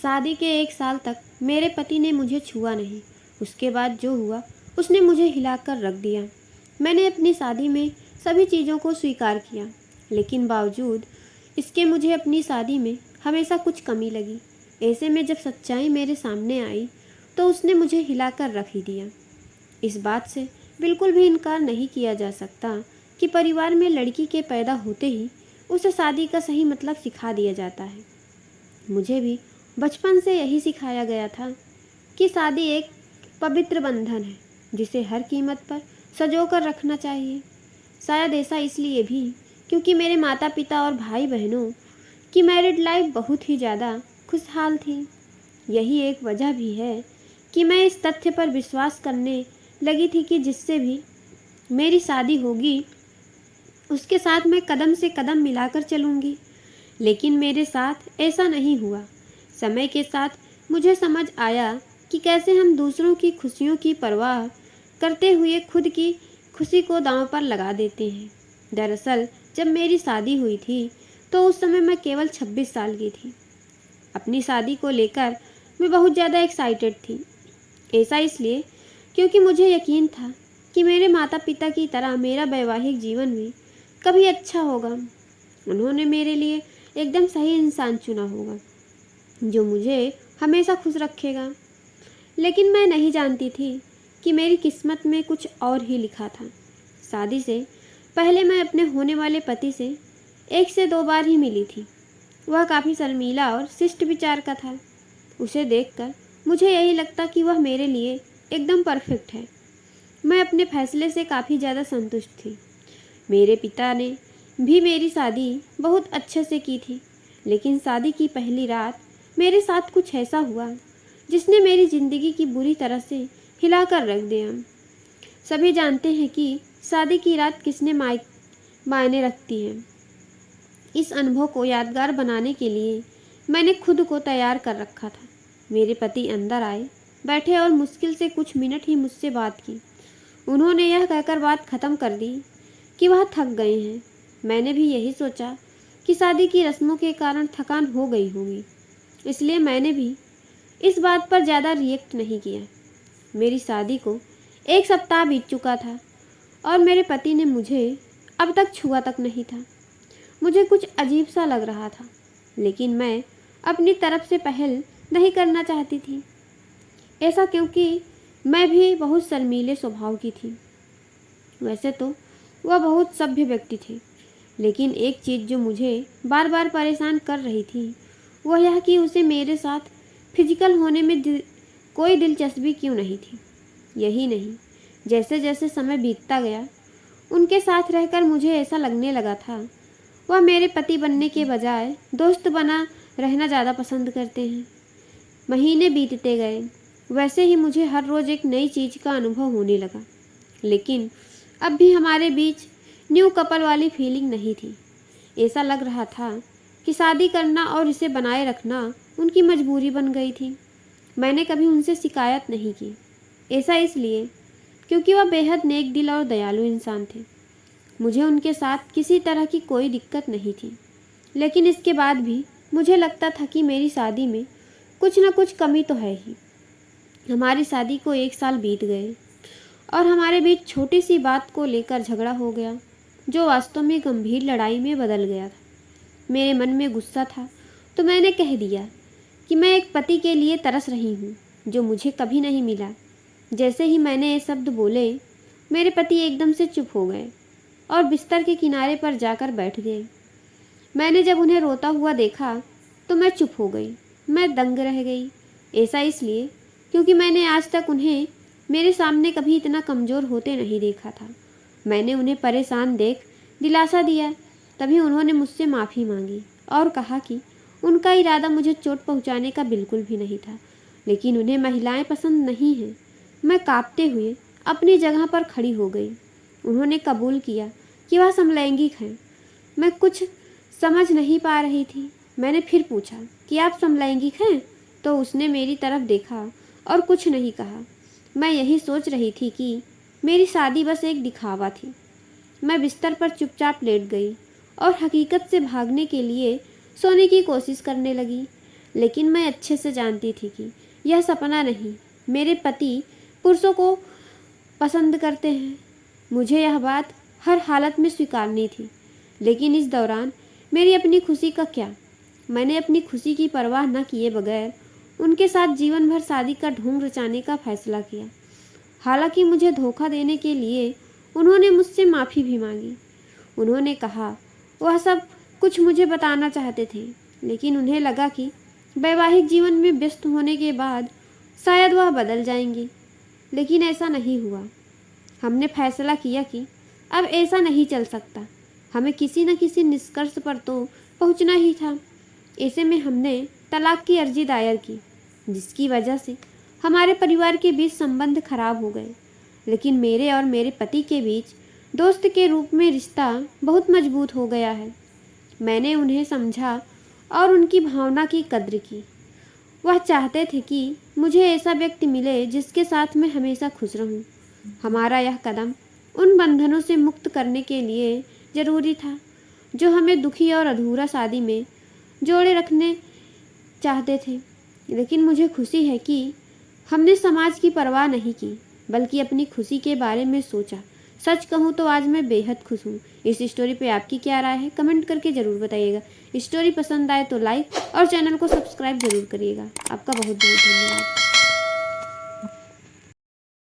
शादी के 1 साल तक मेरे पति ने मुझे छुआ नहीं। उसके बाद जो हुआ उसने मुझे हिलाकर रख दिया। मैंने अपनी शादी में सभी चीज़ों को स्वीकार किया, लेकिन बावजूद इसके मुझे अपनी शादी में हमेशा कुछ कमी लगी। ऐसे में जब सच्चाई मेरे सामने आई तो उसने मुझे हिलाकर रख ही दिया। इस बात से बिल्कुल भी इनकार नहीं किया जा सकता कि परिवार में लड़की के पैदा होते ही उसे शादी का सही मतलब सिखा दिया जाता है। मुझे भी बचपन से यही सिखाया गया था कि शादी एक पवित्र बंधन है जिसे हर कीमत पर संजोकर रखना चाहिए। शायद ऐसा इसलिए भी क्योंकि मेरे माता पिता और भाई बहनों की मैरिड लाइफ बहुत ही ज़्यादा खुशहाल थी। यही एक वजह भी है कि मैं इस तथ्य पर विश्वास करने लगी थी कि जिससे भी मेरी शादी होगी उसके साथ मैं कदम से कदम मिलाकर चलूँगी। लेकिन मेरे साथ ऐसा नहीं हुआ। समय के साथ मुझे समझ आया कि कैसे हम दूसरों की खुशियों की परवाह करते हुए खुद की खुशी को दांव पर लगा देते हैं। दरअसल जब मेरी शादी हुई थी तो उस समय मैं केवल 26 साल की थी। अपनी शादी को लेकर मैं बहुत ज़्यादा एक्साइटेड थी। ऐसा इसलिए क्योंकि मुझे यकीन था कि मेरे माता पिता की तरह मेरा वैवाहिक जीवन भी कभी अच्छा होगा। उन्होंने मेरे लिए एकदम सही इंसान चुना होगा जो मुझे हमेशा खुश रखेगा। लेकिन मैं नहीं जानती थी कि मेरी किस्मत में कुछ और ही लिखा था। शादी से पहले मैं अपने होने वाले पति से 1 से 2 बार ही मिली थी। वह काफ़ी शर्मीला और शिष्ट विचार का था। उसे देखकर मुझे यही लगता कि वह मेरे लिए एकदम परफेक्ट है। मैं अपने फैसले से काफ़ी ज़्यादा संतुष्ट थी। मेरे पिता ने भी मेरी शादी बहुत अच्छे से की थी, लेकिन शादी की पहली रात मेरे साथ कुछ ऐसा हुआ जिसने मेरी ज़िंदगी की बुरी तरह से हिलाकर रख दिया। सभी जानते हैं कि शादी की रात किसने मायने रखती है। इस अनुभव को यादगार बनाने के लिए मैंने खुद को तैयार कर रखा था। मेरे पति अंदर आए, बैठे और मुश्किल से कुछ मिनट ही मुझसे बात की। उन्होंने यह कहकर बात ख़त्म कर दी कि वह थक गए हैं। मैंने भी यही सोचा कि शादी की रस्मों के कारण थकान हो गई होगी, इसलिए मैंने भी इस बात पर ज़्यादा रिएक्ट नहीं किया। मेरी शादी को 1 सप्ताह बीत चुका था और मेरे पति ने मुझे अब तक छुआ तक नहीं था। मुझे कुछ अजीब सा लग रहा था, लेकिन मैं अपनी तरफ से पहल नहीं करना चाहती थी। ऐसा क्योंकि मैं भी बहुत शर्मीले स्वभाव की थी। वैसे तो वह बहुत सभ्य व्यक्ति थे, लेकिन एक चीज़ जो मुझे बार बार परेशान कर रही थी वह यह कि उसे मेरे साथ फिजिकल होने में कोई दिलचस्पी क्यों नहीं थी। यही नहीं, जैसे जैसे समय बीतता गया उनके साथ रहकर मुझे ऐसा लगने लगा था वह मेरे पति बनने के बजाय दोस्त बना रहना ज़्यादा पसंद करते हैं। महीने बीतते गए, वैसे ही मुझे हर रोज़ एक नई चीज़ का अनुभव होने लगा, लेकिन अब भी हमारे बीच न्यू कपल वाली फीलिंग नहीं थी। ऐसा लग रहा था कि शादी करना और इसे बनाए रखना उनकी मजबूरी बन गई थी। मैंने कभी उनसे शिकायत नहीं की। ऐसा इसलिए क्योंकि वह बेहद नेक दिल और दयालु इंसान थे। मुझे उनके साथ किसी तरह की कोई दिक्कत नहीं थी, लेकिन इसके बाद भी मुझे लगता था कि मेरी शादी में कुछ न कुछ कमी तो है ही। हमारी शादी को 1 साल बीत गए और हमारे बीच छोटी सी बात को लेकर झगड़ा हो गया जो वास्तव में गंभीर लड़ाई में बदल गया था। मेरे मन में गुस्सा था तो मैंने कह दिया कि मैं एक पति के लिए तरस रही हूँ जो मुझे कभी नहीं मिला। जैसे ही मैंने ये शब्द बोले, मेरे पति एकदम से चुप हो गए और बिस्तर के किनारे पर जाकर बैठ गए। मैंने जब उन्हें रोता हुआ देखा तो मैं चुप हो गई। मैं दंग रह गई। ऐसा इसलिए क्योंकि मैंने आज तक उन्हें मेरे सामने कभी इतना कमज़ोर होते नहीं देखा था। मैंने उन्हें परेशान देख दिलासा दिया। तभी उन्होंने मुझसे माफ़ी मांगी और कहा कि उनका इरादा मुझे चोट पहुंचाने का बिल्कुल भी नहीं था, लेकिन उन्हें महिलाएं पसंद नहीं हैं। मैं कांपते हुए अपनी जगह पर खड़ी हो गई। उन्होंने कबूल किया कि वह समलैंगिक हैं। मैं कुछ समझ नहीं पा रही थी। मैंने फिर पूछा कि आप समलैंगिक हैं? तो उसने मेरी तरफ देखा और कुछ नहीं कहा। मैं यही सोच रही थी कि मेरी शादी बस एक दिखावा थी। मैं बिस्तर पर चुपचाप लेट गई और हकीकत से भागने के लिए सोने की कोशिश करने लगी। लेकिन मैं अच्छे से जानती थी कि यह सपना नहीं। मेरे पति पुरुषों को पसंद करते हैं। मुझे यह बात हर हालत में स्वीकारनी थी। लेकिन इस दौरान मेरी अपनी खुशी का क्या? मैंने अपनी खुशी की परवाह न किए बगैर उनके साथ जीवन भर शादी का ढोंग रचाने का फैसला किया। हालांकि मुझे धोखा देने के लिए उन्होंने मुझसे माफ़ी भी मांगी। उन्होंने कहा वह सब कुछ मुझे बताना चाहते थे, लेकिन उन्हें लगा कि वैवाहिक जीवन में व्यस्त होने के बाद शायद वह बदल जाएंगी। लेकिन ऐसा नहीं हुआ। हमने फैसला किया कि अब ऐसा नहीं चल सकता। हमें किसी न किसी निष्कर्ष पर तो पहुंचना ही था। ऐसे में हमने तलाक की अर्जी दायर की, जिसकी वजह से हमारे परिवार के बीच संबंध खराब हो गए। लेकिन मेरे और मेरे पति के बीच दोस्त के रूप में रिश्ता बहुत मजबूत हो गया है। मैंने उन्हें समझा और उनकी भावना की कद्र की। वह चाहते थे कि मुझे ऐसा व्यक्ति मिले जिसके साथ मैं हमेशा खुश रहूं। हमारा यह कदम उन बंधनों से मुक्त करने के लिए ज़रूरी था जो हमें दुखी और अधूरा शादी में जोड़े रखने चाहते थे। लेकिन मुझे खुशी है कि हमने समाज की परवाह नहीं की, बल्कि अपनी खुशी के बारे में सोचा। सच कहूँ तो आज मैं बेहद खुश हूँ। इस स्टोरी पे आपकी क्या राय है, कमेंट करके ज़रूर बताइएगा। स्टोरी पसंद आए तो लाइक और चैनल को सब्सक्राइब जरूर करिएगा। आपका बहुत बहुत धन्यवाद।